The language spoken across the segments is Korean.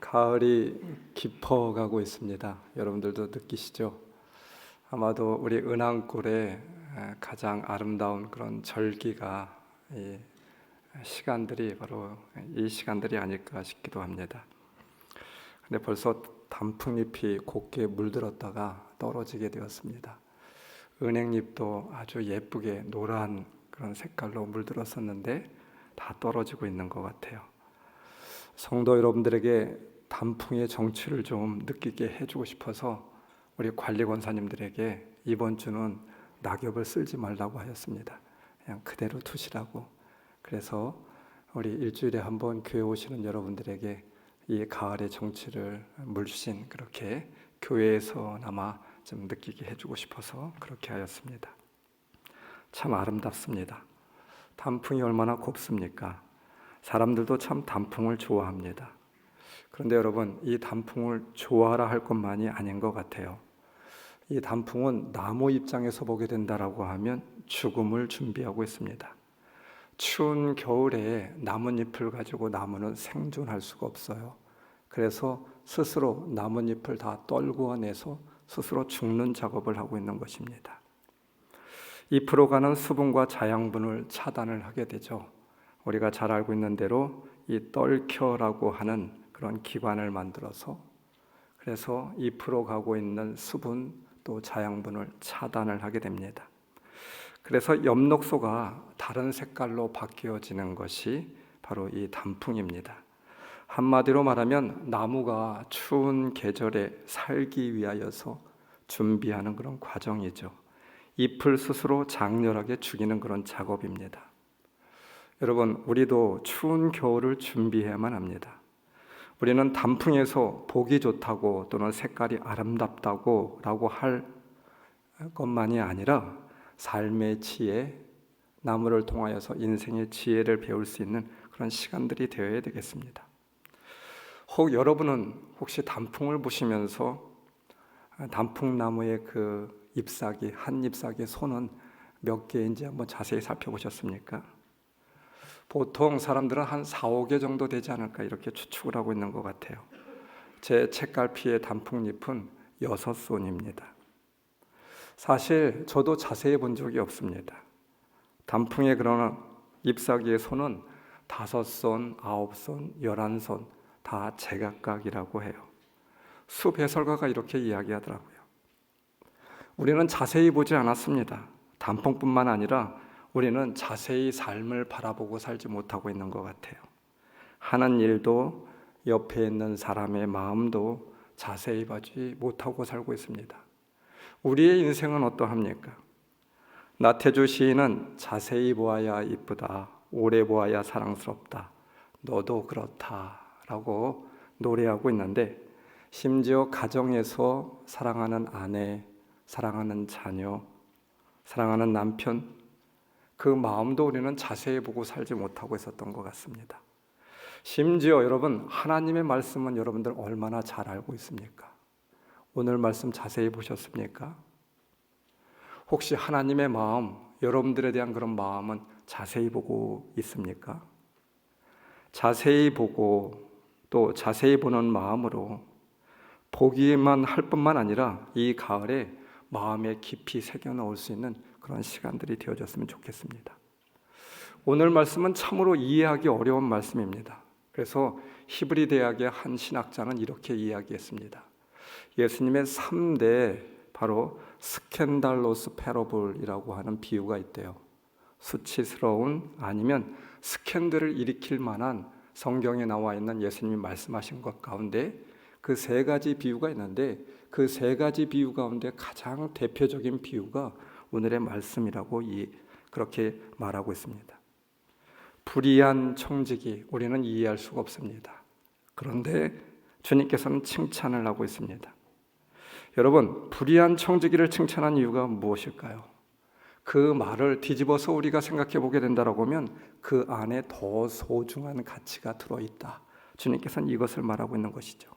가을이 깊어가고 있습니다. 여러분들도 느끼시죠? 아마도 우리 은왕골의 가장 아름다운 그런 절기가 이 시간들이 바로 이 시간들이 아닐까 싶기도 합니다. 근데 벌써 단풍잎이 곱게 물들었다가 떨어지게 되었습니다. 은행잎도 아주 예쁘게 노란 그런 색깔로 물들었었는데 다 떨어지고 있는 것 같아요. 성도 여러분들에게 단풍의 정취를 좀 느끼게 해주고 싶어서 우리 관리 권사님들에게 이번 주는 낙엽을 쓸지 말라고 하였습니다. 그냥 그대로 두시라고. 그래서 우리 일주일에 한번 교회 오시는 여러분들에게 이 가을의 정취를 물씬 그렇게 교회에서나마 좀 느끼게 해주고 싶어서 그렇게 하였습니다. 참 아름답습니다. 단풍이 얼마나 곱습니까? 사람들도 참 단풍을 좋아합니다. 그런데 여러분, 이 단풍을 좋아하라 할 것만이 아닌 것 같아요. 이 단풍은 나무 입장에서 보게 된다라고 하면 죽음을 준비하고 있습니다. 추운 겨울에 나뭇잎을 가지고 나무는 생존할 수가 없어요. 그래서 스스로 나뭇잎을 다 떨구어내서 스스로 죽는 작업을 하고 있는 것입니다. 잎으로 가는 수분과 자양분을 차단을 하게 되죠. 우리가 잘 알고 있는 대로 이 떨켜라고 하는 그런 기관을 만들어서 그래서 잎으로 가고 있는 수분 또 자양분을 차단을 하게 됩니다. 그래서 엽록소가 다른 색깔로 바뀌어지는 것이 바로 이 단풍입니다. 한마디로 말하면 나무가 추운 계절에 살기 위하여서 준비하는 그런 과정이죠. 잎을 스스로 장렬하게 죽이는 그런 작업입니다. 여러분, 우리도 추운 겨울을 준비해야만 합니다. 우리는 단풍에서 보기 좋다고 또는 색깔이 아름답다고 라고 할 것만이 아니라 삶의 지혜, 나무를 통하여서 인생의 지혜를 배울 수 있는 그런 시간들이 되어야 되겠습니다. 혹 여러분은 혹시 단풍을 보시면서 단풍나무의 그 잎사귀, 한 잎사귀의 손은 몇 개인지 한번 자세히 살펴보셨습니까? 보통 사람들은 한 4, 5개 정도 되지 않을까 이렇게 추측을 하고 있는 것 같아요. 제 책갈피의 단풍잎은 6손입니다. 사실 저도 자세히 본 적이 없습니다. 단풍의 그런 잎사귀의 손은 5손, 9손, 11손 다 제각각이라고 해요. 숲 해설가가 이렇게 이야기하더라고요. 우리는 자세히 보지 않았습니다. 단풍뿐만 아니라 우리는 자세히 삶을 바라보고 살지 못하고 있는 것 같아요. 하는 일도 옆에 있는 사람의 마음도 자세히 보지 못하고 살고 있습니다. 우리의 인생은 어떠합니까? 나태주 시인은 자세히 보아야 이쁘다, 오래 보아야 사랑스럽다, 너도 그렇다 라고 노래하고 있는데 심지어 가정에서 사랑하는 아내, 사랑하는 자녀, 사랑하는 남편 그 마음도 우리는 자세히 보고 살지 못하고 있었던 것 같습니다. 심지어 여러분, 하나님의 말씀은 여러분들 얼마나 잘 알고 있습니까? 오늘 말씀 자세히 보셨습니까? 혹시 하나님의 마음, 여러분들에 대한 그런 마음은 자세히 보고 있습니까? 자세히 보고 또 자세히 보는 마음으로 보기만 할 뿐만 아니라 이 가을에 마음에 깊이 새겨 넣을 수 있는 그런 시간들이 되어졌으면 좋겠습니다. 오늘 말씀은 참으로 이해하기 어려운 말씀입니다. 그래서 히브리 대학의 한 신학자는 이렇게 이야기했습니다. 예수님의 3대 바로 스캔달로스 패러블이라고 하는 비유가 있대요. 수치스러운 아니면 스캔들을 일으킬 만한 성경에 나와 있는 예수님이 말씀하신 것 가운데 그 3가지 비유가 있는데 그 3가지 비유 가운데 가장 대표적인 비유가 오늘의 말씀이라고 그렇게 말하고 있습니다. 불의한 청지기, 우리는 이해할 수가 없습니다. 그런데 주님께서는 칭찬을 하고 있습니다. 여러분, 불의한 청지기를 칭찬한 이유가 무엇일까요? 그 말을 뒤집어서 우리가 생각해 보게 된다고 하면 그 안에 더 소중한 가치가 들어있다. 주님께서는 이것을 말하고 있는 것이죠.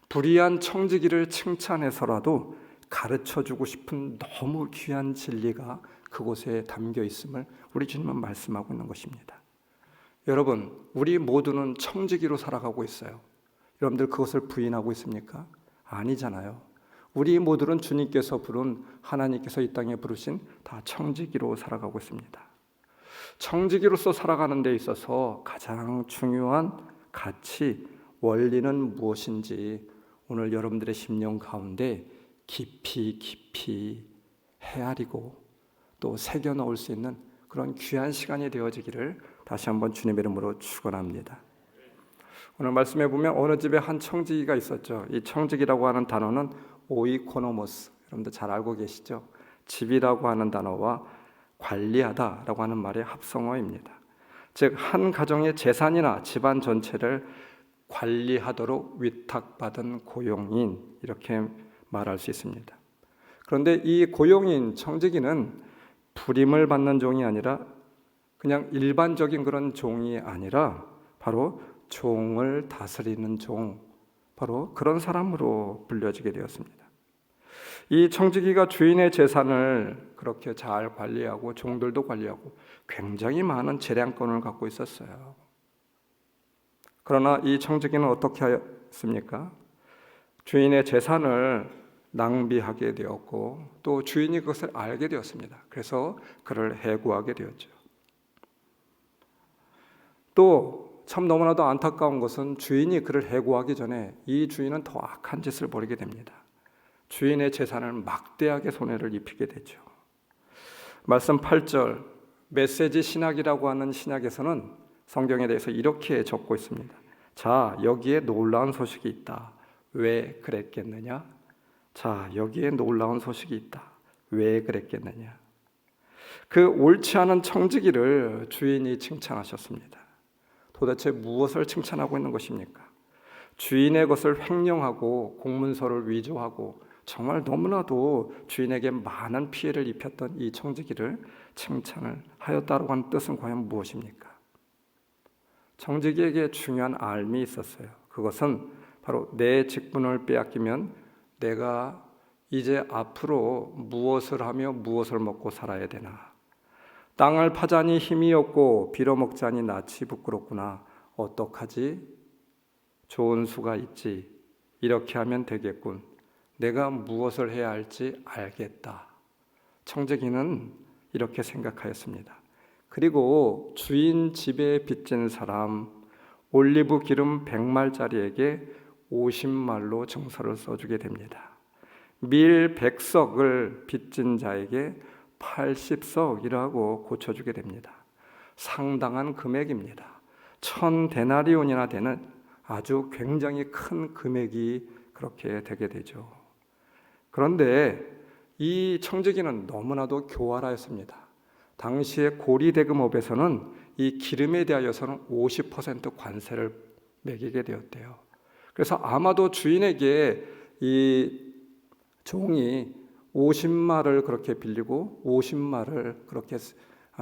불의한 청지기를 칭찬해서라도 가르쳐주고 싶은 너무 귀한 진리가 그곳에 담겨 있음을 우리 주님은 말씀하고 있는 것입니다. 여러분, 우리 모두는 청지기로 살아가고 있어요. 여러분들 그것을 부인하고 있습니까? 아니잖아요. 우리 모두는 주님께서 부른, 하나님께서 이 땅에 부르신 다 청지기로 살아가고 있습니다. 청지기로서 살아가는 데 있어서 가장 중요한 가치, 원리는 무엇인지 오늘 여러분들의 심령 가운데 깊이 헤아리고 또 새겨 넣을 수 있는 그런 귀한 시간이 되어지기를 다시 한번 주님의 이름으로 축원합니다. 오늘 말씀해 보면 어느 집에 한 청지기가 있었죠. 이 청지기라고 하는 단어는 오이코노모스, 여러분들 잘 알고 계시죠? 집이라고 하는 단어와 관리하다라고 하는 말의 합성어입니다. 즉 한 가정의 재산이나 집안 전체를 관리하도록 위탁받은 고용인, 이렇게 말할 수 있습니다. 그런데 이 고용인 청지기는 부림을 받는 종이 아니라 그냥 일반적인 그런 종이 아니라 바로 종을 다스리는 종, 바로 그런 사람으로 불려지게 되었습니다. 이 청지기가 주인의 재산을 그렇게 잘 관리하고 종들도 관리하고 굉장히 많은 재량권을 갖고 있었어요. 그러나 이 청지기는 어떻게 하였습니까? 주인의 재산을 낭비하게 되었고 또 주인이 그것을 알게 되었습니다. 그래서 그를 해고하게 되었죠. 또 참 너무나도 안타까운 것은 주인이 그를 해고하기 전에 이 주인은 더 악한 짓을 벌이게 됩니다. 주인의 재산을 막대하게 손해를 입히게 되죠. 말씀 8절 메시지 신학이라고 하는 신약에서는 성경에 대해서 이렇게 적고 있습니다. 자, 여기에 놀라운 소식이 있다. 왜 그랬겠느냐? 자, 여기에 놀라운 소식이 있다. 왜 그랬겠느냐? 그 옳지 않은 청지기를 주인이 칭찬하셨습니다. 도대체 무엇을 칭찬하고 있는 것입니까? 주인의 것을 횡령하고 공문서를 위조하고 정말 너무나도 주인에게 많은 피해를 입혔던 이 청지기를 칭찬을 하였다고 하는 뜻은 과연 무엇입니까? 청지기에게 중요한 알미 있었어요. 그것은 바로 내 직분을 빼앗기면 내가 이제 앞으로 무엇을 하며 무엇을 먹고 살아야 되나? 땅을 파자니 힘이 없고 빌어먹자니 낯이 부끄럽구나. 어떡하지? 좋은 수가 있지. 이렇게 하면 되겠군. 내가 무엇을 해야 할지 알겠다. 청지기는 이렇게 생각하였습니다. 그리고 주인 집에 빚진 사람 올리브 기름 100말짜리에게 50말로 증서를 써주게 됩니다. 밀 100석을 빚진 자에게 80석이라고 고쳐주게 됩니다. 상당한 금액입니다. 1000데나리온이나 되는 아주 굉장히 큰 금액이 그렇게 되게 되죠. 그런데 이 청지기는 너무나도 교활하였습니다. 당시의 고리대금업에서는 이 기름에 대하여서는 50% 관세를 매기게 되었대요. 그래서 아마도 주인에게 이 종이 50말을 그렇게 빌리고 50말을 그렇게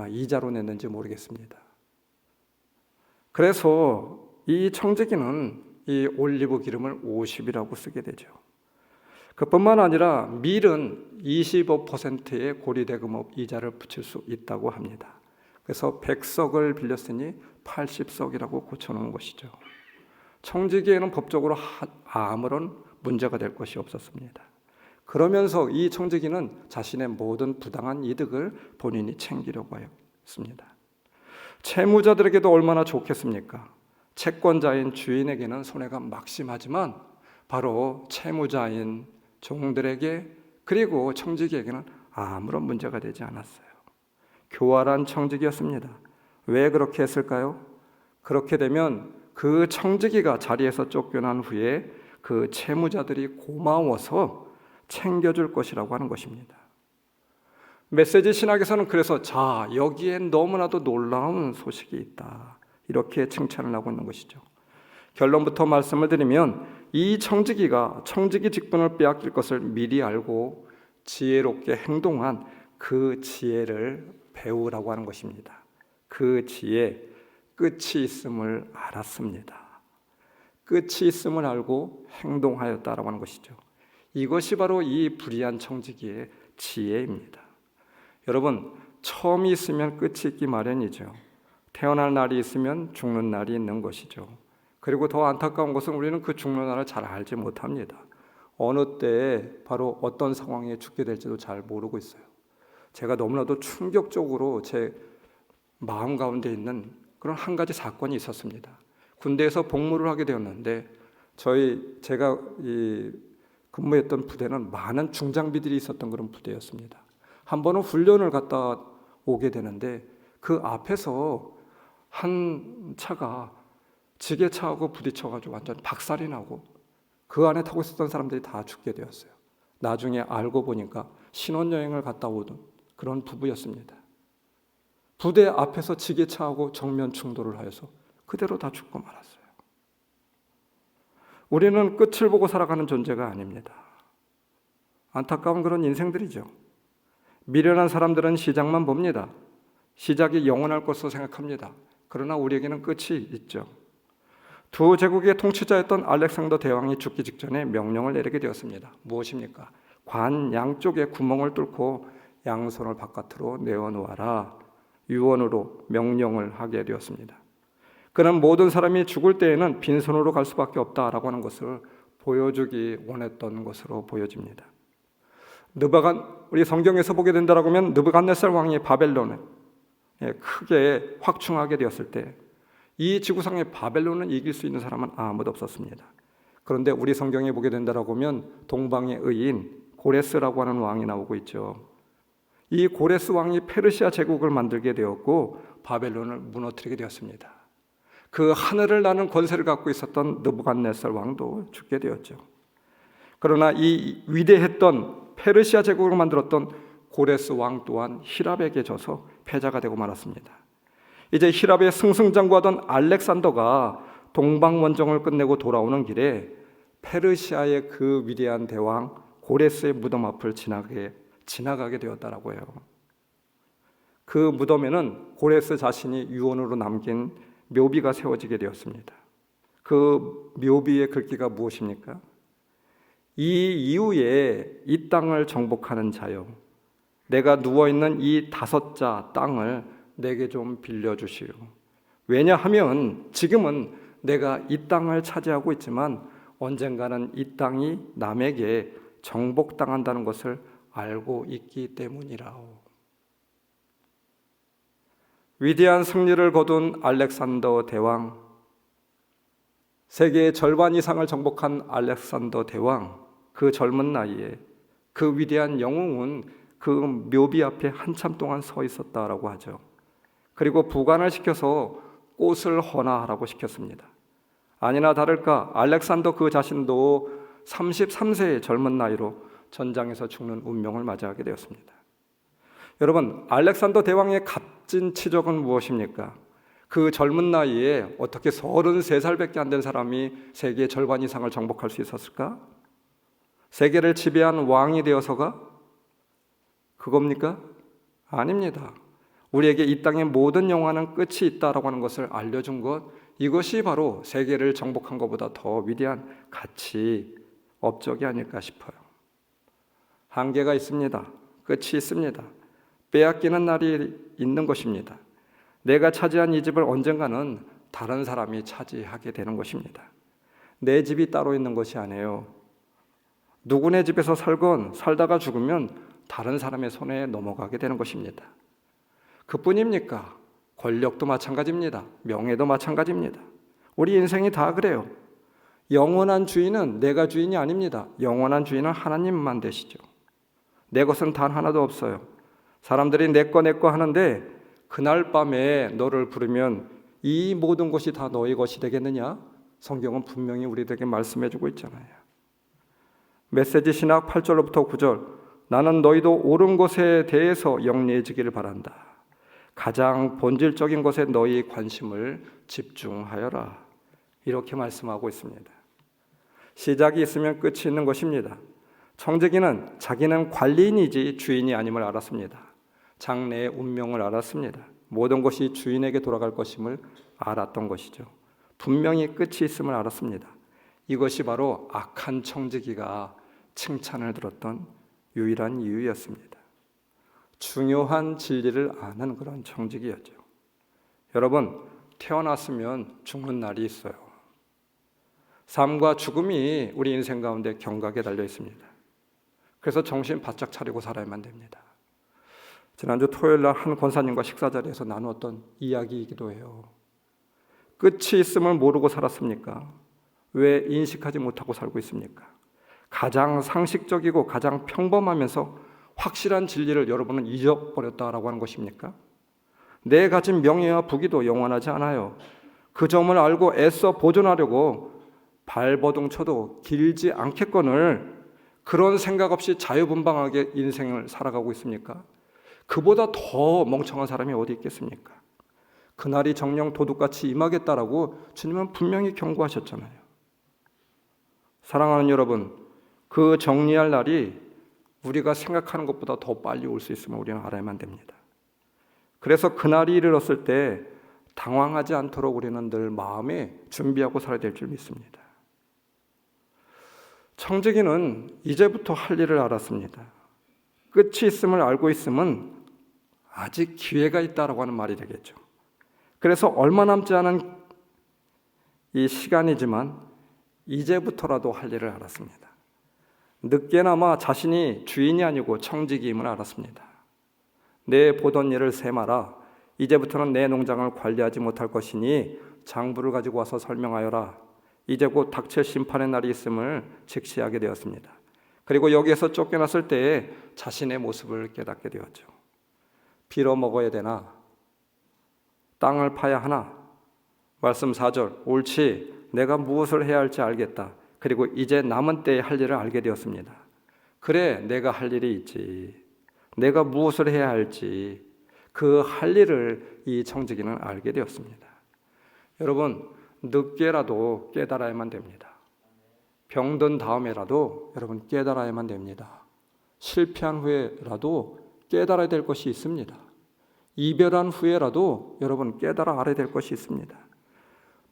이자로 냈는지 모르겠습니다. 그래서 이 청지기는 이 올리브 기름을 50이라고 쓰게 되죠. 그뿐만 아니라 밀은 25%의 고리대금업 이자를 붙일 수 있다고 합니다. 그래서 100석을 빌렸으니 80석이라고 고쳐놓은 것이죠. 청지기에는 법적으로 아무런 문제가 될 것이 없었습니다. 그러면서 이 청지기는 자신의 모든 부당한 이득을 본인이 챙기려고 하였습니다. 채무자들에게도 얼마나 좋겠습니까? 채권자인 주인에게는 손해가 막심하지만 바로 채무자인 종들에게 그리고 청지기에게는 아무런 문제가 되지 않았어요. 교활한 청지기였습니다. 왜 그렇게 했을까요? 그렇게 되면 그 청지기가 자리에서 쫓겨난 후에 그 채무자들이 고마워서 챙겨줄 것이라고 하는 것입니다. 메시지 신학에서는 그래서 자, 여기엔 너무나도 놀라운 소식이 있다. 이렇게 칭찬을 하고 있는 것이죠. 결론부터 말씀을 드리면 이 청지기가 청지기 직분을 빼앗길 것을 미리 알고 지혜롭게 행동한 그 지혜를 배우라고 하는 것입니다. 그 지혜, 끝이 있음을 알았습니다. 끝이 있음을 알고 행동하였다라고 하는 것이죠. 이것이 바로 이 불의한 청지기의 지혜입니다. 여러분, 처음이 있으면 끝이 있기 마련이죠. 태어날 날이 있으면 죽는 날이 있는 것이죠. 그리고 더 안타까운 것은 우리는 그 죽는 날을 잘 알지 못합니다. 어느 때에 바로 어떤 상황에 죽게 될지도 잘 모르고 있어요. 제가 너무나도 충격적으로 제 마음 가운데 있는 그런 한 가지 사건이 있었습니다. 군대에서 복무를 하게 되었는데 제가 근무했던 부대는 많은 중장비들이 있었던 그런 부대였습니다. 한 번은 훈련을 갔다 오게 되는데 그 앞에서 한 차가 지게차하고 부딪혀가지고 완전 박살이 나고 그 안에 타고 있었던 사람들이 다 죽게 되었어요. 나중에 알고 보니까 신혼여행을 갔다 오던 그런 부부였습니다. 부대 앞에서 지게차하고 정면 충돌을 하여서 그대로 다 죽고 말았어요. 우리는 끝을 보고 살아가는 존재가 아닙니다. 안타까운 그런 인생들이죠. 미련한 사람들은 시작만 봅니다. 시작이 영원할 것으로 생각합니다. 그러나 우리에게는 끝이 있죠. 두 제국의 통치자였던 알렉산더 대왕이 죽기 직전에 명령을 내리게 되었습니다. 무엇입니까? 관 양쪽에 구멍을 뚫고 양손을 바깥으로 내어놓아라. 유언으로 명령을 하게 되었습니다. 그는 모든 사람이 죽을 때에는 빈손으로 갈 수밖에 없다라고 하는 것을 보여주기 원했던 것으로 보여집니다. 우리 성경에서 보게 된다라고 하면 느부갓네살 왕이 바벨론에 크게 확충하게 되었을 때 이 지구상의 바벨론을 이길 수 있는 사람은 아무도 없었습니다. 그런데 우리 성경에 보게 된다라고 하면 동방의 의인 고레스라고 하는 왕이 나오고 있죠. 이 고레스 왕이 페르시아 제국을 만들게 되었고 바벨론을 무너뜨리게 되었습니다. 그 하늘을 나는 권세를 갖고 있었던 느부갓네살 왕도 죽게 되었죠. 그러나 이 위대했던 페르시아 제국을 만들었던 고레스 왕 또한 히랍에게 져서 패자가 되고 말았습니다. 이제 히랍의 승승장구하던 알렉산더가 동방원정을 끝내고 돌아오는 길에 페르시아의 그 위대한 대왕 고레스의 무덤 앞을 지나가게 되었다라고 해요. 그 무덤에는 고레스 자신이 유언으로 남긴 묘비가 세워지게 되었습니다. 그 묘비의 글귀가 무엇입니까? 이 이후에 이 땅을 정복하는 자여, 내가 누워있는 이 5자 땅을 내게 좀 빌려주시오. 왜냐하면 지금은 내가 이 땅을 차지하고 있지만 언젠가는 이 땅이 남에게 정복당한다는 것을 알고 있기 때문이라오. 위대한 승리를 거둔 알렉산더 대왕, 세계의 절반 이상을 정복한 알렉산더 대왕, 그 젊은 나이에 그 위대한 영웅은 그 묘비 앞에 한참 동안 서 있었다라고 하죠. 그리고 부관을 시켜서 꽃을 헌화하라고 시켰습니다. 아니나 다를까 알렉산더 그 자신도 33세의 젊은 나이로 전장에서 죽는 운명을 맞이하게 되었습니다. 여러분, 알렉산더 대왕의 값진 치적은 무엇입니까? 그 젊은 나이에 어떻게 33살밖에 안 된 사람이 세계의 절반 이상을 정복할 수 있었을까? 세계를 지배한 왕이 되어서가 그겁니까? 아닙니다. 우리에게 이 땅의 모든 영화는 끝이 있다라고 하는 것을 알려준 것, 이것이 바로 세계를 정복한 것보다 더 위대한 가치 업적이 아닐까 싶어요. 한계가 있습니다. 끝이 있습니다. 빼앗기는 날이 있는 것입니다. 내가 차지한 이 집을 언젠가는 다른 사람이 차지하게 되는 것입니다. 내 집이 따로 있는 것이 아니에요. 누구네 집에서 살다가 죽으면 다른 사람의 손에 넘어가게 되는 것입니다. 그뿐입니까? 권력도 마찬가지입니다. 명예도 마찬가지입니다. 우리 인생이 다 그래요. 영원한 주인은 내가 주인이 아닙니다. 영원한 주인은 하나님만 되시죠. 내 것은 단 하나도 없어요. 사람들이 내 거 하는데 그날 밤에 너를 부르면 이 모든 것이 다 너의 것이 되겠느냐? 성경은 분명히 우리들에게 말씀해주고 있잖아요. 메시지 신학 8절로부터 9절, 나는 너희도 옳은 것에 대해서 영리해지기를 바란다. 가장 본질적인 것에 너희 관심을 집중하여라. 이렇게 말씀하고 있습니다. 시작이 있으면 끝이 있는 것입니다. 청지기는 자기는 관리인이지 주인이 아님을 알았습니다. 장래의 운명을 알았습니다. 모든 것이 주인에게 돌아갈 것임을 알았던 것이죠. 분명히 끝이 있음을 알았습니다. 이것이 바로 악한 청지기가 칭찬을 들었던 유일한 이유였습니다. 중요한 진리를 아는 그런 청지기였죠. 여러분, 태어났으면 죽는 날이 있어요. 삶과 죽음이 우리 인생 가운데 경각에 달려 있습니다. 그래서 정신 바짝 차리고 살아야만 됩니다. 지난주 토요일 날 한 권사님과 식사 자리에서 나누었던 이야기이기도 해요. 끝이 있음을 모르고 살았습니까? 왜 인식하지 못하고 살고 있습니까? 가장 상식적이고 가장 평범하면서 확실한 진리를 여러분은 잊어버렸다라고 하는 것입니까? 내 가진 명예와 부귀도 영원하지 않아요. 그 점을 알고 애써 보존하려고 발버둥 쳐도 길지 않겠거늘 그런 생각 없이 자유분방하게 인생을 살아가고 있습니까? 그보다 더 멍청한 사람이 어디 있겠습니까? 그날이 정령 도둑같이 임하겠다라고 주님은 분명히 경고하셨잖아요. 사랑하는 여러분, 그 정리할 날이 우리가 생각하는 것보다 더 빨리 올 수 있음을 우리는 알아야만 됩니다. 그래서 그날이 이르렀을 때 당황하지 않도록 우리는 늘 마음에 준비하고 살아야 될 줄 믿습니다. 청지기는 이제부터 할 일을 알았습니다. 끝이 있음을 알고 있음은 아직 기회가 있다라고 하는 말이 되겠죠. 그래서 얼마 남지 않은 이 시간이지만 이제부터라도 할 일을 알았습니다. 늦게나마 자신이 주인이 아니고 청지기임을 알았습니다. 내 보던 일을 세마라. 이제부터는 내 농장을 관리하지 못할 것이니 장부를 가지고 와서 설명하여라. 이제 곧 닥칠 심판의 날이 있음을 직시하게 되었습니다. 그리고 여기에서 쫓겨났을 때에 자신의 모습을 깨닫게 되었죠. 빌어먹어야 되나? 땅을 파야 하나? 말씀 4절, 옳지, 내가 무엇을 해야 할지 알겠다. 그리고 이제 남은 때에 할 일을 알게 되었습니다. 그래, 내가 할 일이 있지. 내가 무엇을 해야 할지 그 할 일을 이 청지기는 알게 되었습니다. 여러분, 늦게라도 깨달아야만 됩니다. 병든 다음에라도 여러분 깨달아야만 됩니다. 실패한 후에라도 깨달아야 될 것이 있습니다. 이별한 후에라도 여러분 깨달아 알아야 될 것이 있습니다.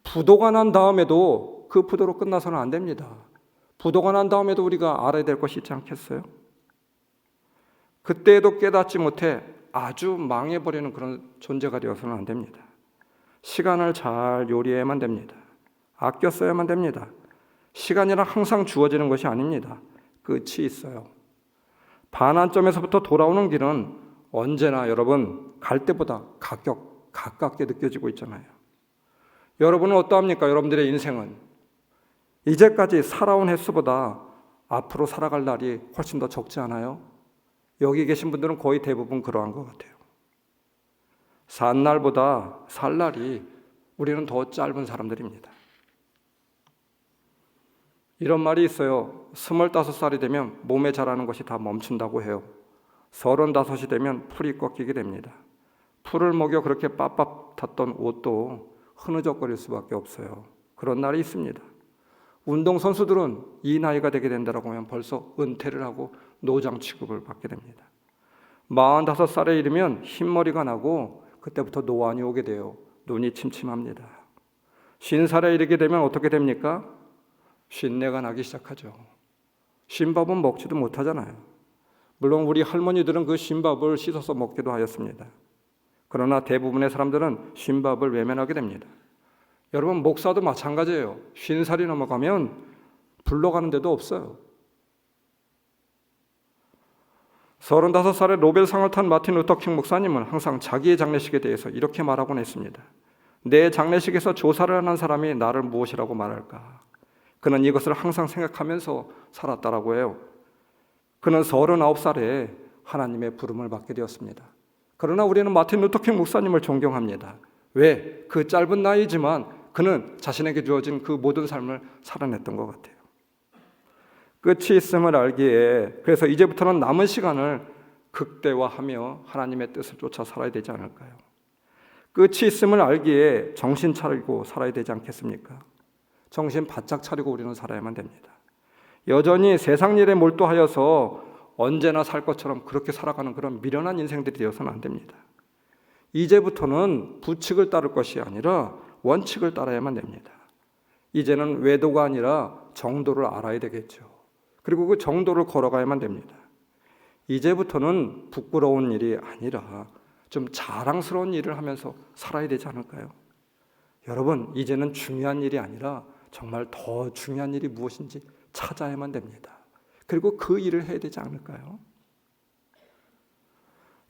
부도가 난 다음에도 그 부도로 끝나서는 안 됩니다. 부도가 난 다음에도 우리가 알아야 될 것이 있지 않겠어요? 그때에도 깨닫지 못해 아주 망해버리는 그런 존재가 되어서는 안 됩니다. 시간을 잘 요리해야만 됩니다. 아껴 써야만 됩니다. 시간이란 항상 주어지는 것이 아닙니다. 끝이 있어요. 반환점에서부터 돌아오는 길은 언제나 여러분 갈 때보다 가깝게 느껴지고 있잖아요. 여러분은 어떠합니까? 여러분들의 인생은 이제까지 살아온 횟수보다 앞으로 살아갈 날이 훨씬 더 적지 않아요? 여기 계신 분들은 거의 대부분 그러한 것 같아요. 산 날보다 살 날이 우리는 더 짧은 사람들입니다. 이런 말이 있어요. 25살이 되면 몸에 자라는 것이 다 멈춘다고 해요. 35이 되면 풀이 꺾이게 됩니다. 풀을 먹여 그렇게 빳빳 탔던 옷도 흐느적거릴 수밖에 없어요. 그런 날이 있습니다. 운동선수들은 이 나이가 되게 된다고 하면 벌써 은퇴를 하고 노장 취급을 받게 됩니다. 45살에 이르면 흰머리가 나고 그때부터 노안이 오게 돼요. 눈이 침침합니다. 50살에 이르게 되면 어떻게 됩니까? 쉰내가 나기 시작하죠. 쉰밥은 먹지도 못하잖아요. 물론 우리 할머니들은 그 쉰밥을 씻어서 먹기도 하였습니다. 그러나 대부분의 사람들은 쉰밥을 외면하게 됩니다. 여러분, 목사도 마찬가지예요. 50살이 넘어가면 불러가는 데도 없어요. 35살에 노벨상을 탄 마틴 루터킹 목사님은 항상 자기의 장례식에 대해서 이렇게 말하곤 했습니다. 내 장례식에서 조사를 하는 사람이 나를 무엇이라고 말할까? 그는 이것을 항상 생각하면서 살았다라고 해요. 그는 39살에 하나님의 부름을 받게 되었습니다. 그러나 우리는 마틴 루터킹 목사님을 존경합니다. 왜? 그 짧은 나이지만 그는 자신에게 주어진 그 모든 삶을 살아냈던 것 같아요. 끝이 있음을 알기에 그래서 이제부터는 남은 시간을 극대화하며 하나님의 뜻을 쫓아 살아야 되지 않을까요? 끝이 있음을 알기에 정신 차리고 살아야 되지 않겠습니까? 정신 바짝 차리고 우리는 살아야만 됩니다. 여전히 세상 일에 몰두하여서 언제나 살 것처럼 그렇게 살아가는 그런 미련한 인생들이 되어서는 안 됩니다. 이제부터는 부칙을 따를 것이 아니라 원칙을 따라야만 됩니다. 이제는 외도가 아니라 정도를 알아야 되겠죠. 그리고 그 정도를 걸어가야만 됩니다. 이제부터는 부끄러운 일이 아니라 좀 자랑스러운 일을 하면서 살아야 되지 않을까요? 여러분, 이제는 중요한 일이 아니라 정말 더 중요한 일이 무엇인지 찾아야만 됩니다. 그리고 그 일을 해야 되지 않을까요?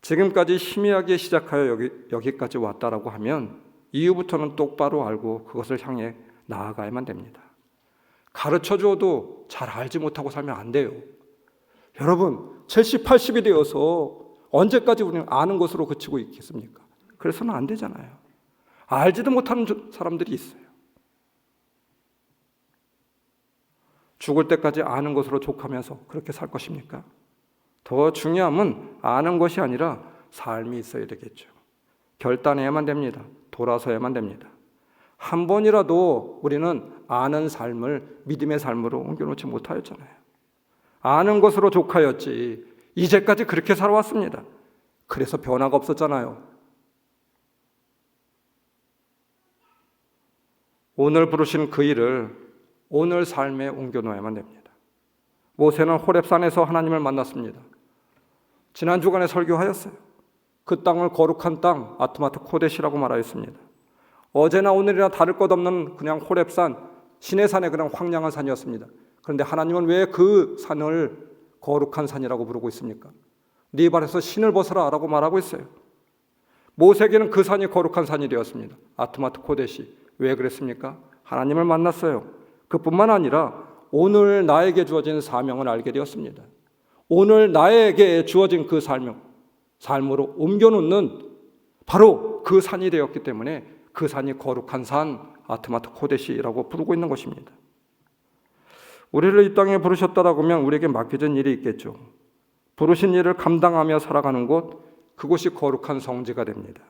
지금까지 희미하게 시작하여 여기까지 왔다라고 하면 이후부터는 똑바로 알고 그것을 향해 나아가야만 됩니다. 가르쳐 줘도 잘 알지 못하고 살면 안 돼요. 여러분, 70, 80이 되어서 언제까지 우리는 아는 것으로 그치고 있겠습니까? 그래서는 안 되잖아요. 알지도 못하는 사람들이 있어요. 죽을 때까지 아는 것으로 족하면서 그렇게 살 것입니까? 더 중요함은 아는 것이 아니라 삶이 있어야 되겠죠. 결단해야만 됩니다. 돌아서야만 됩니다. 한 번이라도 우리는 아는 삶을 믿음의 삶으로 옮겨놓지 못하였잖아요. 아는 것으로 족하였지 이제까지 그렇게 살아왔습니다. 그래서 변화가 없었잖아요. 오늘 부르신 그 일을 오늘 삶에 옮겨놓아야만 됩니다. 모세는 호렙산에서 하나님을 만났습니다. 지난 주간에 설교하였어요. 그 땅을 거룩한 땅 아트마트 코데시라고 말하였습니다. 어제나 오늘이나 다를 것 없는 그냥 호렙산, 시내산의 그냥 황량한 산이었습니다. 그런데 하나님은 왜 그 산을 거룩한 산이라고 부르고 있습니까? 네 발에서 신을 벗어라 라고 말하고 있어요. 모세에게는 그 산이 거룩한 산이 되었습니다. 아트마트 코데시. 왜 그랬습니까? 하나님을 만났어요. 그뿐만 아니라 오늘 나에게 주어진 사명을 알게 되었습니다. 오늘 나에게 주어진 그 삶으로 옮겨놓는 바로 그 산이 되었기 때문에 그 산이 거룩한 산 아트마트 코데시라고 부르고 있는 것입니다. 우리를 이 땅에 부르셨다라고 하면 우리에게 맡겨진 일이 있겠죠. 부르신 일을 감당하며 살아가는 곳, 그곳이 거룩한 성지가 됩니다.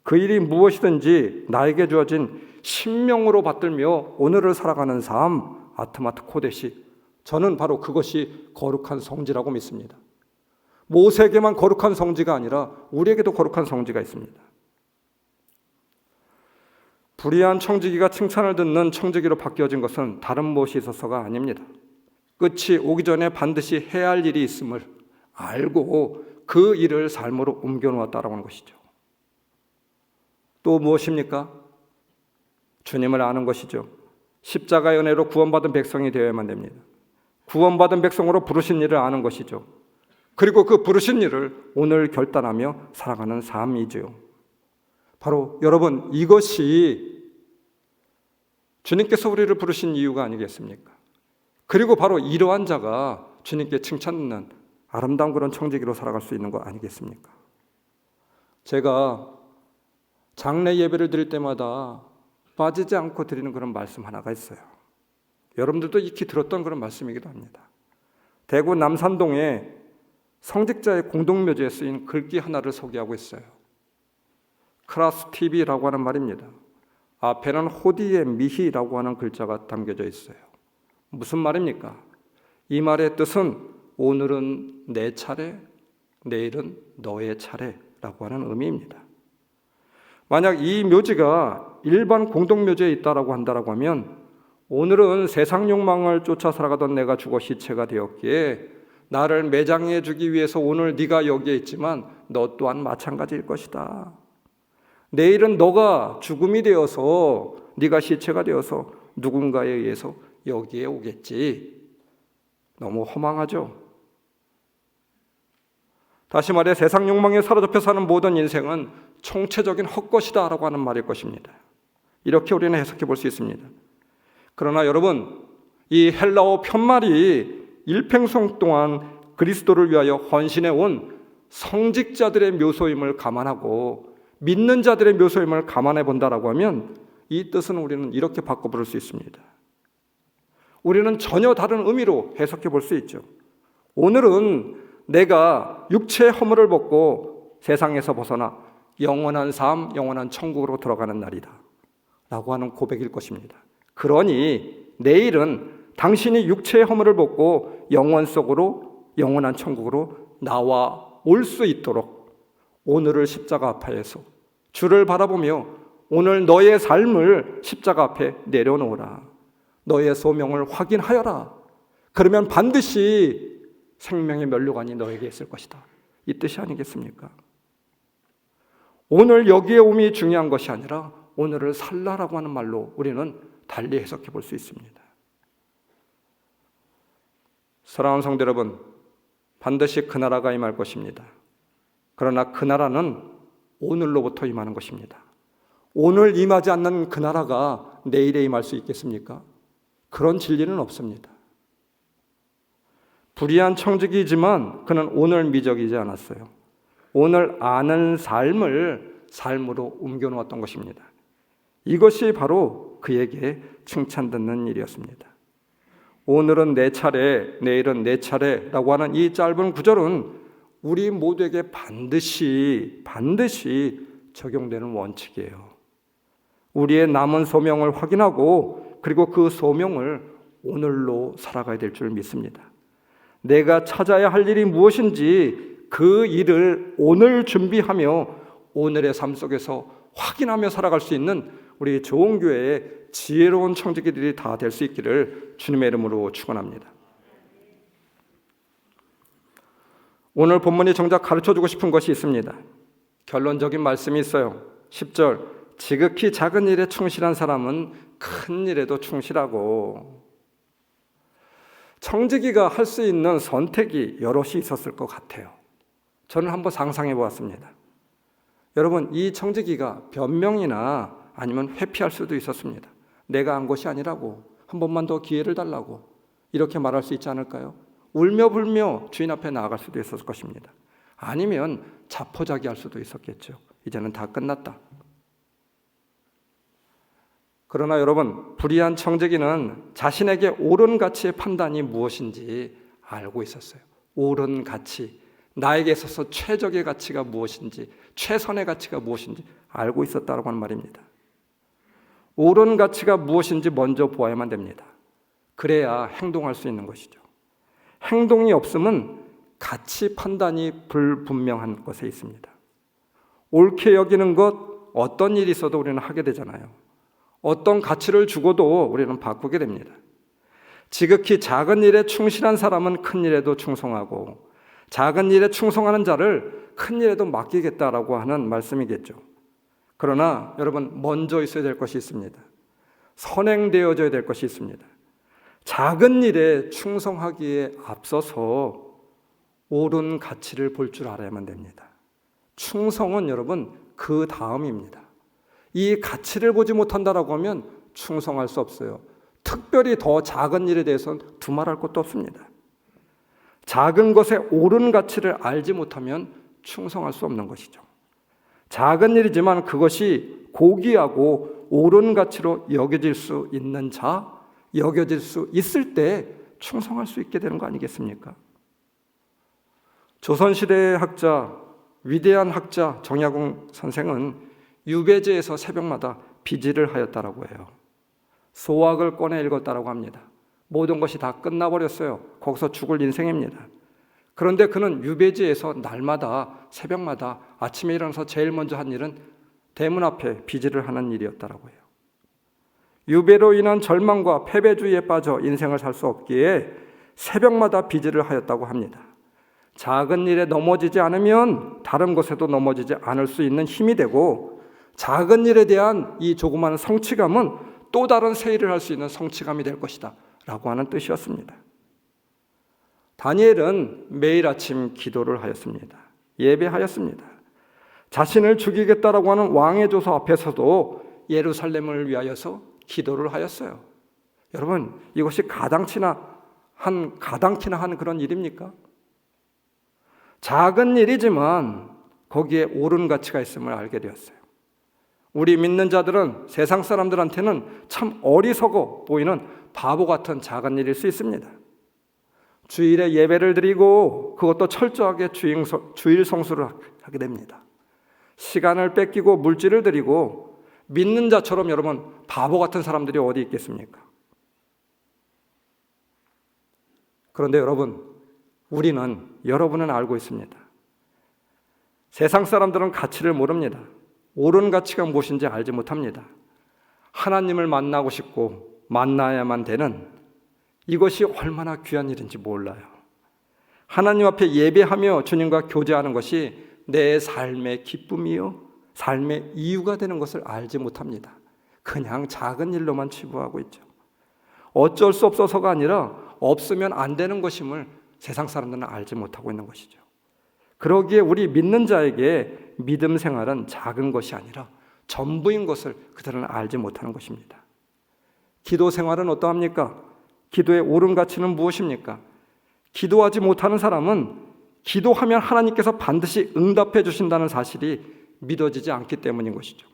그 일이 무엇이든지 나에게 주어진 신명으로 받들며 오늘을 살아가는 삶 아트마트 코데시, 저는 바로 그것이 거룩한 성지라고 믿습니다. 모세에게만 거룩한 성지가 아니라 우리에게도 거룩한 성지가 있습니다. 불의한 청지기가 칭찬을 듣는 청지기로 바뀌어진 것은 다른 무엇이 있어서가 아닙니다. 끝이 오기 전에 반드시 해야 할 일이 있음을 알고 그 일을 삶으로 옮겨놓았다라고 하는 것이죠. 또 무엇입니까? 주님을 아는 것이죠. 십자가의 은혜로 구원받은 백성이 되어야만 됩니다. 구원받은 백성으로 부르신 일을 아는 것이죠. 그리고 그 부르신 일을 오늘 결단하며 살아가는 삶이죠. 바로 여러분, 이것이 주님께서 우리를 부르신 이유가 아니겠습니까? 그리고 바로 이러한 자가 주님께 칭찬받는 아름다운 그런 청지기로 살아갈 수 있는 거 아니겠습니까? 제가 장례 예배를 드릴 때마다 빠지지 않고 드리는 그런 말씀 하나가 있어요. 여러분들도 익히 들었던 그런 말씀이기도 합니다. 대구 남산동에 성직자의 공동묘지에 쓰인 글귀 하나를 소개하고 있어요. 크라스 TV라고 하는 말입니다. 앞에는 호디의 미희라고 하는 글자가 담겨져 있어요. 무슨 말입니까? 이 말의 뜻은 오늘은 내 차례, 내일은 너의 차례라고 하는 의미입니다. 만약 이 묘지가 일반 공동묘지에 있다라고 한다라고 하면 오늘은 세상 욕망을 쫓아 살아가던 내가 죽어 시체가 되었기에 나를 매장해 주기 위해서 오늘 네가 여기에 있지만 너 또한 마찬가지일 것이다. 내일은 너가 죽음이 되어서 네가 시체가 되어서 누군가에 의해서 여기에 오겠지. 너무 허망하죠? 다시 말해 세상 욕망에 사로잡혀 사는 모든 인생은 총체적인 헛것이다 라고 하는 말일 것입니다. 이렇게 우리는 해석해 볼 수 있습니다. 그러나 여러분, 이 헬라어 편말이 일평생 동안 그리스도를 위하여 헌신해 온 성직자들의 묘소임을 감안하고 믿는 자들의 묘소임을 감안해 본다라고 하면 이 뜻은 우리는 이렇게 바꿔 부를 수 있습니다. 우리는 전혀 다른 의미로 해석해 볼 수 있죠. 오늘은 내가 육체의 허물을 벗고 세상에서 벗어나 영원한 삶, 영원한 천국으로 들어가는 날이다 라고 하는 고백일 것입니다. 그러니 내일은 당신이 육체의 허물을 벗고 영원 속으로 영원한 천국으로 나와 올 수 있도록 오늘을 십자가 앞에서 주를 바라보며 오늘 너의 삶을 십자가 앞에 내려놓으라. 너의 소명을 확인하여라. 그러면 반드시 생명의 면류관이 너에게 있을 것이다. 이 뜻이 아니겠습니까? 오늘 여기에 옴이 중요한 것이 아니라 오늘을 살라라고 하는 말로 우리는 달리 해석해 볼 수 있습니다. 사랑하는 성도 여러분, 반드시 그 나라가 임할 것입니다. 그러나 그 나라는 오늘로부터 임하는 것입니다. 오늘 임하지 않는 그 나라가 내일에 임할 수 있겠습니까? 그런 진리는 없습니다. 불의한 청지기이지만 그는 오늘 미적이지 않았어요. 오늘 아는 삶을 삶으로 옮겨놓았던 것입니다. 이것이 바로 그에게 칭찬 듣는 일이었습니다. 오늘은 내 차례, 내일은 내 차례라고 하는 이 짧은 구절은 우리 모두에게 반드시 적용되는 원칙이에요. 우리의 남은 소명을 확인하고 그리고 그 소명을 오늘로 살아가야 될 줄 믿습니다. 내가 찾아야 할 일이 무엇인지 그 일을 오늘 준비하며 오늘의 삶 속에서 확인하며 살아갈 수 있는 우리 좋은 교회의 지혜로운 청지기들이 다 될 수 있기를 주님의 이름으로 축원합니다. 오늘 본문이 정작 가르쳐주고 싶은 것이 있습니다. 결론적인 말씀이 있어요. 10절, 지극히 작은 일에 충실한 사람은 큰 일에도 충실하고. 청지기가 할 수 있는 선택이 여럿이 있었을 것 같아요. 저는 한번 상상해 보았습니다. 여러분, 이 청지기가 변명이나 아니면 회피할 수도 있었습니다. 내가 한 것이 아니라고, 한 번만 더 기회를 달라고 이렇게 말할 수 있지 않을까요? 울며 불며 주인 앞에 나아갈 수도 있었을 것입니다. 아니면 자포자기할 수도 있었겠죠. 이제는 다 끝났다. 그러나 여러분, 불의한 청지기는 자신에게 옳은 가치의 판단이 무엇인지 알고 있었어요. 옳은 가치, 나에게 있어서 최적의 가치가 무엇인지, 최선의 가치가 무엇인지 알고 있었다고 하는 말입니다. 옳은 가치가 무엇인지 먼저 보아야만 됩니다. 그래야 행동할 수 있는 것이죠. 행동이 없음은 가치 판단이 불분명한 것에 있습니다. 옳게 여기는 것, 어떤 일이 있어도 우리는 하게 되잖아요. 어떤 가치를 주고도 우리는 바꾸게 됩니다. 지극히 작은 일에 충실한 사람은 큰 일에도 충성하고, 작은 일에 충성하는 자를 큰 일에도 맡기겠다라고 하는 말씀이겠죠. 그러나 여러분, 먼저 있어야 될 것이 있습니다. 선행되어져야 될 것이 있습니다. 작은 일에 충성하기에 앞서서 옳은 가치를 볼 줄 알아야만 됩니다. 충성은 여러분 그 다음입니다. 이 가치를 보지 못한다라고 하면 충성할 수 없어요. 특별히 더 작은 일에 대해서는 두말할 것도 없습니다. 작은 것의 옳은 가치를 알지 못하면 충성할 수 없는 것이죠. 작은 일이지만 그것이 고귀하고 옳은 가치로 여겨질 수 있는 자, 여겨질 수 있을 때 충성할 수 있게 되는 거 아니겠습니까? 조선시대의 학자, 위대한 학자 정약용 선생은 유배지에서 새벽마다 비지를 하였다라고 해요. 소학을 꺼내 읽었다라고 합니다. 모든 것이 다 끝나버렸어요. 거기서 죽을 인생입니다. 그런데 그는 유배지에서 날마다 새벽마다 아침에 일어나서 제일 먼저 한 일은 대문 앞에 비지를 하는 일이었다라고 해요. 유배로 인한 절망과 패배주의에 빠져 인생을 살 수 없기에 새벽마다 비지를 하였다고 합니다. 작은 일에 넘어지지 않으면 다른 것에도 넘어지지 않을 수 있는 힘이 되고, 작은 일에 대한 이 조그마한 성취감은 또 다른 새 일을 할 수 있는 성취감이 될 것이다 라고 하는 뜻이었습니다. 다니엘은 매일 아침 기도를 하였습니다. 예배하였습니다. 자신을 죽이겠다라고 하는 왕의 조서 앞에서도 예루살렘을 위하여서 기도를 하였어요. 여러분, 이것이 가당키나 한 그런 일입니까? 작은 일이지만 거기에 옳은 가치가 있음을 알게 되었어요. 우리 믿는 자들은 세상 사람들한테는 참 어리석어 보이는 바보 같은 작은 일일 수 있습니다. 주일에 예배를 드리고 그것도 철저하게 주일 성수를 하게 됩니다. 시간을 뺏기고 물질을 드리고 믿는 자처럼 여러분 바보 같은 사람들이 어디 있겠습니까? 그런데 여러분은 알고 있습니다. 세상 사람들은 가치를 모릅니다. 옳은 가치가 무엇인지 알지 못합니다. 하나님을 만나고 싶고 만나야만 되는 이것이 얼마나 귀한 일인지 몰라요. 하나님 앞에 예배하며 주님과 교제하는 것이 내 삶의 기쁨이요, 삶의 이유가 되는 것을 알지 못합니다. 그냥 작은 일로만 치부하고 있죠. 어쩔 수 없어서가 아니라 없으면 안 되는 것임을 세상 사람들은 알지 못하고 있는 것이죠. 그러기에 우리 믿는 자에게 믿음 생활은 작은 것이 아니라 전부인 것을 그들은 알지 못하는 것입니다. 기도 생활은 어떠합니까? 기도의 옳은 가치는 무엇입니까? 기도하지 못하는 사람은 기도하면 하나님께서 반드시 응답해 주신다는 사실이 믿어지지 않기 때문인 것이죠.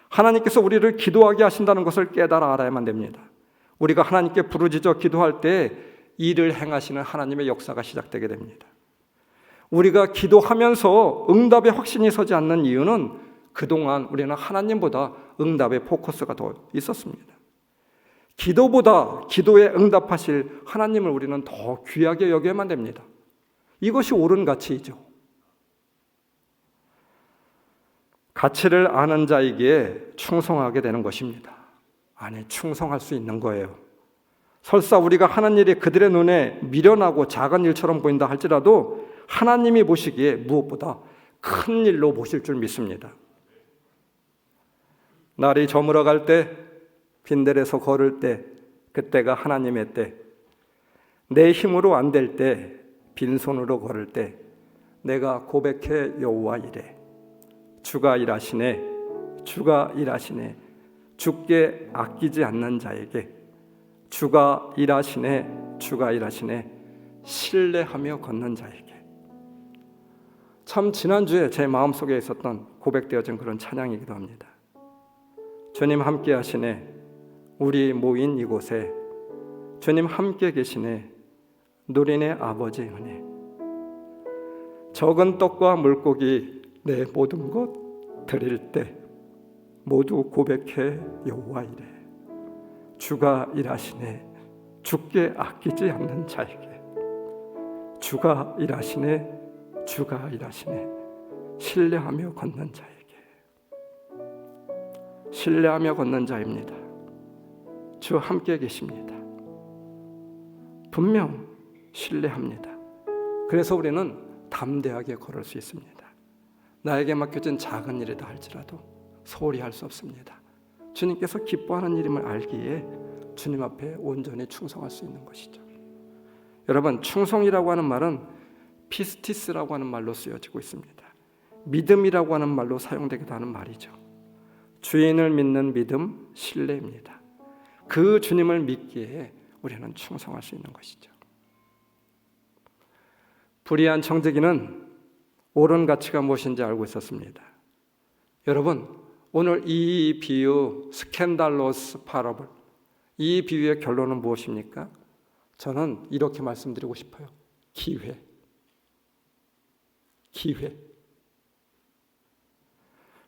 하나님께서 우리를 기도하게 하신다는 것을 깨달아 알아야만 됩니다. 우리가 하나님께 부르짖어 기도할 때 일을 행하시는 하나님의 역사가 시작되게 됩니다. 우리가 기도하면서 응답의 확신이 서지 않는 이유는 그동안 우리는 하나님보다 응답의 포커스가 더 있었습니다. 기도보다 기도에 응답하실 하나님을 우리는 더 귀하게 여겨야만 됩니다. 이것이 옳은 가치이죠. 가치를 아는 자에게 충성하게 되는 것입니다. 아니, 충성할 수 있는 거예요. 설사 우리가 하는 일이 그들의 눈에 미련하고 작은 일처럼 보인다 할지라도 하나님이 보시기에 무엇보다 큰 일로 보실 줄 믿습니다. 날이 저물어갈 때, 빈들에서 걸을 때, 그때가 하나님의 때, 내 힘으로 안 될 때, 빈손으로 걸을 때 내가 고백해 여호와 이래. 주가 일하시네, 주가 일하시네. 주께 아끼지 않는 자에게 주가 일하시네, 주가 일하시네. 신뢰하며 걷는 자에게. 참 지난주에 제 마음속에 있었던 고백되어진 그런 찬양이기도 합니다. 주님 함께 하시네, 우리 모인 이곳에 주님 함께 계시네, 누리네 아버지 은혜. 적은 떡과 물고기 내 모든 것 드릴 때 모두 고백해 여호와 이래. 주가 일하시네, 주께 아끼지 않는 자에게. 주가 일하시네, 주가 일하시네. 신뢰하며 걷는 자에게. 신뢰하며 걷는 자입니다. 주 함께 계십니다. 분명 신뢰합니다. 그래서 우리는 담대하게 걸을 수 있습니다. 나에게 맡겨진 작은 일이다 할지라도 소홀히 할 수 없습니다. 주님께서 기뻐하는 일임을 알기에 주님 앞에 온전히 충성할 수 있는 것이죠. 여러분, 충성이라고 하는 말은 피스티스라고 하는 말로 쓰여지고 있습니다. 믿음이라고 하는 말로 사용되기도 하는 말이죠. 주인을 믿는 믿음, 신뢰입니다. 그 주님을 믿기에 우리는 충성할 수 있는 것이죠. 불의한 청지기는 옳은 가치가 무엇인지 알고 있었습니다. 여러분, 오늘 이 비유 스캔달로스 파러블, 이 비유의 결론은 무엇입니까? 저는 이렇게 말씀드리고 싶어요. 기회.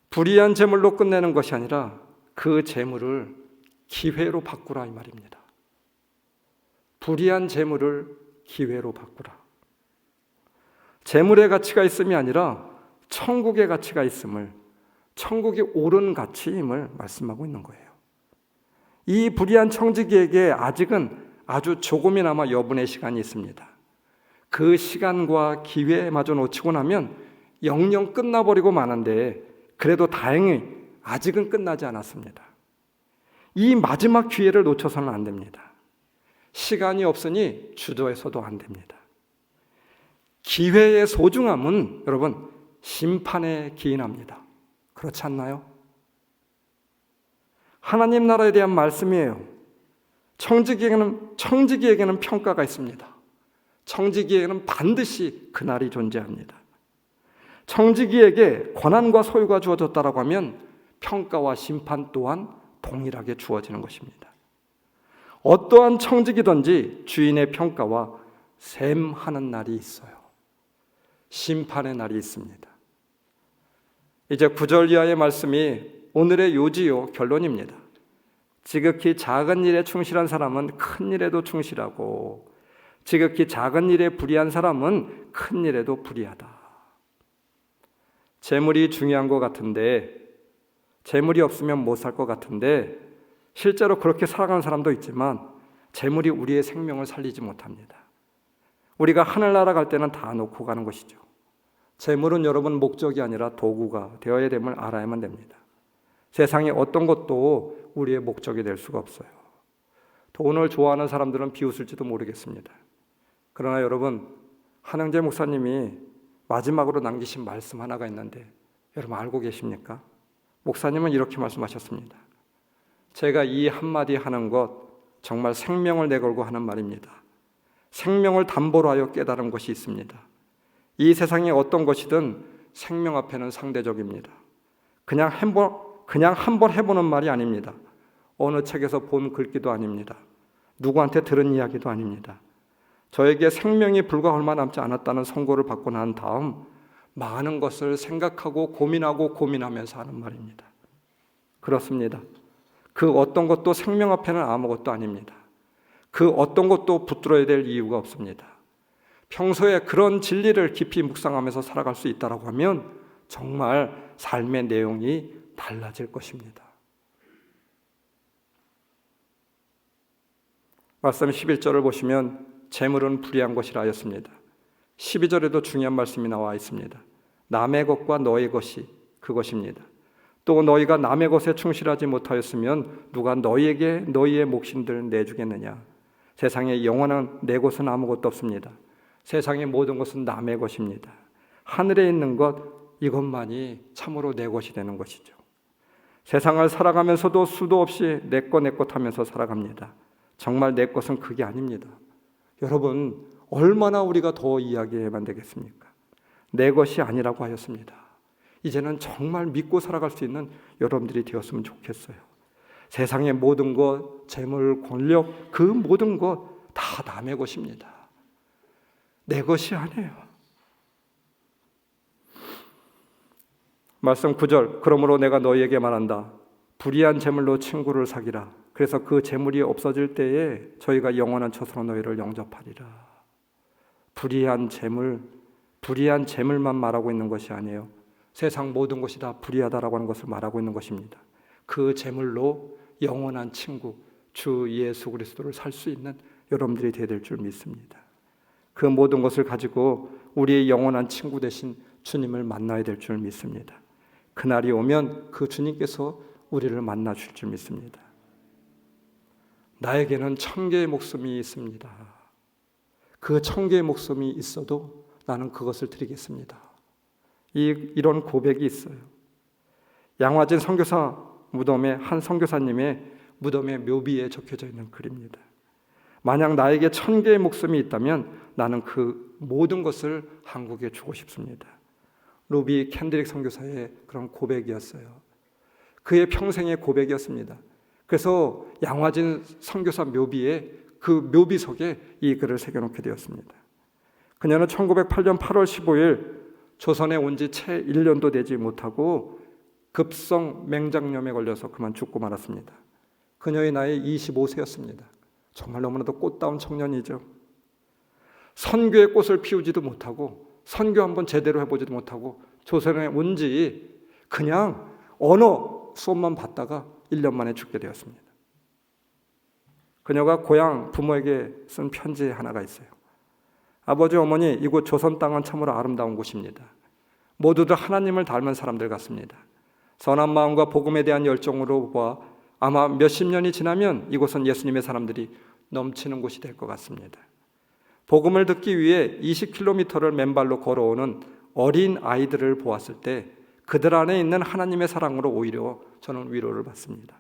불의한 재물로 끝내는 것이 아니라 그 재물을 기회로 바꾸라 이 말입니다. 불의한 재물을 기회로 바꾸라. 재물의 가치가 있음이 아니라 천국의 가치가 있음을, 천국이 옳은 가치임을 말씀하고 있는 거예요. 이 불의한 청지기에게 아직은 아주 조금이나마 여분의 시간이 있습니다. 그 시간과 기회마저 놓치고 나면 영영 끝나버리고 마는데, 그래도 다행히 아직은 끝나지 않았습니다. 이 마지막 기회를 놓쳐서는 안 됩니다. 시간이 없으니 주도해서도 안 됩니다. 기회의 소중함은 여러분 심판에 기인합니다. 그렇지 않나요? 하나님 나라에 대한 말씀이에요. 청지기에게는 평가가 있습니다. 청지기에게는 반드시 그날이 존재합니다. 청지기에게 권한과 소유가 주어졌다라고 하면 평가와 심판 또한 동일하게 주어지는 것입니다. 어떠한 청지기든지 주인의 평가와 셈하는 날이 있어요. 심판의 날이 있습니다. 이제 9절 이하의 말씀이 오늘의 요지요 결론입니다. 지극히 작은 일에 충실한 사람은 큰 일에도 충실하고, 지극히 작은 일에 불의한 사람은 큰 일에도 불의하다. 재물이 중요한 것 같은데, 재물이 없으면 못 살 것 같은데, 실제로 그렇게 살아가는 사람도 있지만 재물이 우리의 생명을 살리지 못합니다. 우리가 하늘나라 갈 때는 다 놓고 가는 것이죠. 재물은 여러분 목적이 아니라 도구가 되어야 됨을 알아야만 됩니다. 세상의 어떤 것도 우리의 목적이 될 수가 없어요. 돈을 좋아하는 사람들은 비웃을지도 모르겠습니다. 그러나 여러분, 한흥재 목사님이 마지막으로 남기신 말씀 하나가 있는데 여러분 알고 계십니까? 목사님은 이렇게 말씀하셨습니다. 제가 이 한마디 하는 것 정말 생명을 내걸고 하는 말입니다. 생명을 담보로 하여 깨달은 것이 있습니다. 이 세상에 어떤 것이든 생명 앞에는 상대적입니다. 그냥 한번 해보는 말이 아닙니다. 어느 책에서 본 글귀도 아닙니다. 누구한테 들은 이야기도 아닙니다. 저에게 생명이 불과 얼마 남지 않았다는 선고를 받고 난 다음 많은 것을 생각하고 고민하면서 하는 말입니다. 그렇습니다. 그 어떤 것도 생명 앞에는 아무것도 아닙니다. 그 어떤 것도 붙들어야 될 이유가 없습니다. 평소에 그런 진리를 깊이 묵상하면서 살아갈 수 있다고 하면 정말 삶의 내용이 달라질 것입니다. 말씀 11절을 보시면 재물은 불의한 것이라 하였습니다. 12절에도 중요한 말씀이 나와 있습니다. 남의 것과 너의 것이 그것입니다. 또 너희가 남의 것에 충실하지 못하였으면 누가 너희에게 너희의 몫인들 내주겠느냐. 세상에 영원한 내 것은 아무것도 없습니다. 세상의 모든 것은 남의 것입니다. 하늘에 있는 것 이것만이 참으로 내 것이 되는 것이죠. 세상을 살아가면서도 수도 없이 내 것 하면서 살아갑니다. 정말 내 것은 그게 아닙니다. 여러분, 얼마나 우리가 더 이야기해야만 되겠습니까? 내 것이 아니라고 하였습니다. 이제는 정말 믿고 살아갈 수 있는 여러분들이 되었으면 좋겠어요. 세상의 모든 것, 재물, 권력, 그 모든 것 다 남의 것입니다. 내 것이 아니에요. 말씀 9절, 그러므로 내가 너희에게 말한다. 불의한 재물로 친구를 사귀라. 그래서 그 재물이 없어질 때에 저희가 영원한 처소로 너희를 영접하리라. 불의한 재물만 말하고 있는 것이 아니에요. 세상 모든 것이 다 불의하다라고 하는 것을 말하고 있는 것입니다. 그 재물로 영원한 친구, 주 예수 그리스도를 살 수 있는 여러분들이 되어야 될 줄 믿습니다. 그 모든 것을 가지고 우리의 영원한 친구 되신 주님을 만나야 될 줄 믿습니다. 그날이 오면 그 주님께서 우리를 만나 줄 줄 믿습니다. 나에게는 1000개의 목숨이 있습니다. 그 1000개의 목숨이 있어도 나는 그것을 드리겠습니다. 이런 고백이 있어요. 양화진 선교사 무덤에 한 선교사님의 무덤의 묘비에 적혀져 있는 글입니다. 만약 나에게 1000개의 목숨이 있다면 나는 그 모든 것을 한국에 주고 싶습니다. 로비 캔드릭 선교사의 그런 고백이었어요. 그의 평생의 고백이었습니다. 그래서 양화진 선교사 묘비에 그 묘비석에 이 글을 새겨놓게 되었습니다. 그녀는 1908년 8월 15일 조선에 온 지 채 1년도 되지 못하고 급성 맹장염에 걸려서 그만 죽고 말았습니다. 그녀의 나이 25세였습니다. 정말 너무나도 꽃다운 청년이죠. 선교의 꽃을 피우지도 못하고 선교 한번 제대로 해보지도 못하고 조선에 온 지 그냥 언어 수업만 받다가 1년 만에 죽게 되었습니다. 그녀가 고향 부모에게 쓴 편지 하나가 있어요. 아버지, 어머니, 이곳 조선 땅은 참으로 아름다운 곳입니다. 모두들 하나님을 닮은 사람들 같습니다. 선한 마음과 복음에 대한 열정으로 보아 아마 몇십 년이 지나면 이곳은 예수님의 사람들이 넘치는 곳이 될 것 같습니다. 복음을 듣기 위해 20km를 맨발로 걸어오는 어린 아이들을 보았을 때 그들 안에 있는 하나님의 사랑으로 오히려 저는 위로를 받습니다.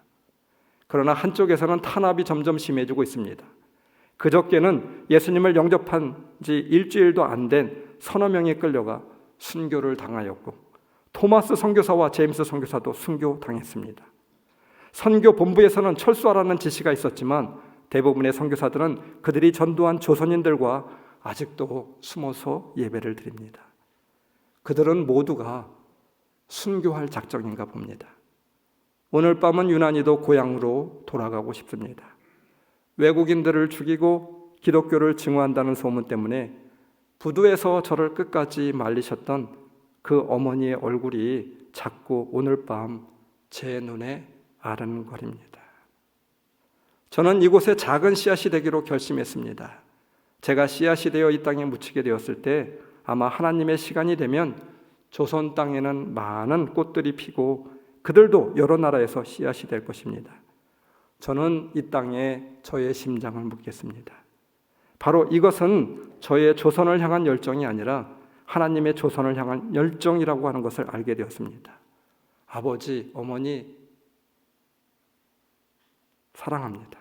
그러나 한쪽에서는 탄압이 점점 심해지고 있습니다. 그저께는 예수님을 영접한 지 일주일도 안 된 서너 명이 끌려가 순교를 당하였고 토마스 선교사와 제임스 선교사도 순교당했습니다. 선교 본부에서는 철수하라는 지시가 있었지만 대부분의 선교사들은 그들이 전도한 조선인들과 아직도 숨어서 예배를 드립니다. 그들은 모두가 순교할 작정인가 봅니다. 오늘 밤은 유난히도 고향으로 돌아가고 싶습니다. 외국인들을 죽이고 기독교를 증오한다는 소문 때문에 부두에서 저를 끝까지 말리셨던 그 어머니의 얼굴이 자꾸 오늘 밤 제 눈에 아른거립니다. 저는 이곳에 작은 씨앗이 되기로 결심했습니다. 제가 씨앗이 되어 이 땅에 묻히게 되었을 때 아마 하나님의 시간이 되면 조선 땅에는 많은 꽃들이 피고 그들도 여러 나라에서 씨앗이 될 것입니다. 저는 이 땅에 저의 심장을 묻겠습니다. 바로 이것은 저의 조선을 향한 열정이 아니라 하나님의 조선을 향한 열정이라고 하는 것을 알게 되었습니다. 아버지, 어머니 사랑합니다.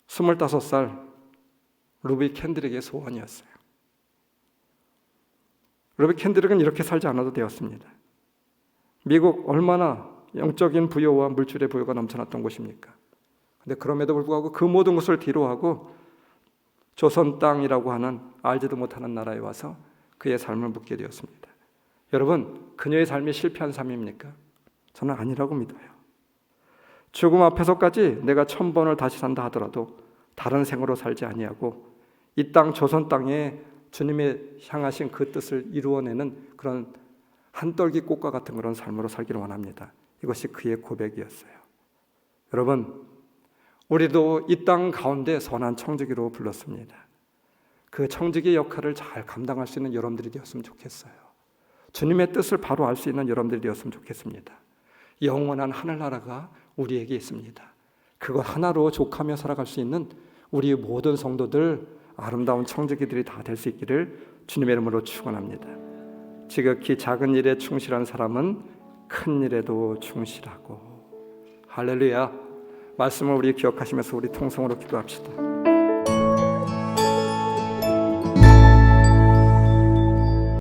스물다섯 살 루비 캔드릭의 소원이었어요. 루비 캔드릭은 이렇게 살지 않아도 되었습니다. 미국 얼마나 영적인 부여와 물질의 부여가 넘쳐났던 곳입니까? 근데 그럼에도 불구하고 그 모든 것을 뒤로하고 조선 땅이라고 하는 알지도 못하는 나라에 와서 그의 삶을 묻게 되었습니다. 여러분, 그녀의 삶이 실패한 삶입니까? 저는 아니라고 믿어요. 죽음 앞에서까지 내가 1000번을 다시 산다 하더라도 다른 생으로 살지 아니하고 이 땅 조선 땅에 주님의 향하신 그 뜻을 이루어내는 그런 한떨기 꽃과 같은 그런 삶으로 살기를 원합니다. 이것이 그의 고백이었어요. 여러분, 우리도 이 땅 가운데 선한 청지기로 불렀습니다. 그 청지기의 역할을 잘 감당할 수 있는 여러분들이 되었으면 좋겠어요. 주님의 뜻을 바로 알 수 있는 여러분들이 되었으면 좋겠습니다. 영원한 하늘나라가 우리에게 있습니다. 그것 하나로 족하며 살아갈 수 있는 우리 모든 성도들, 아름다운 청지기들이 다 될 수 있기를 주님의 이름으로 축원합니다. 지극히 작은 일에 충실한 사람은 큰 일에도 충실하고. 할렐루야. 말씀을 우리 기억하시면서 우리 통성으로 기도합시다.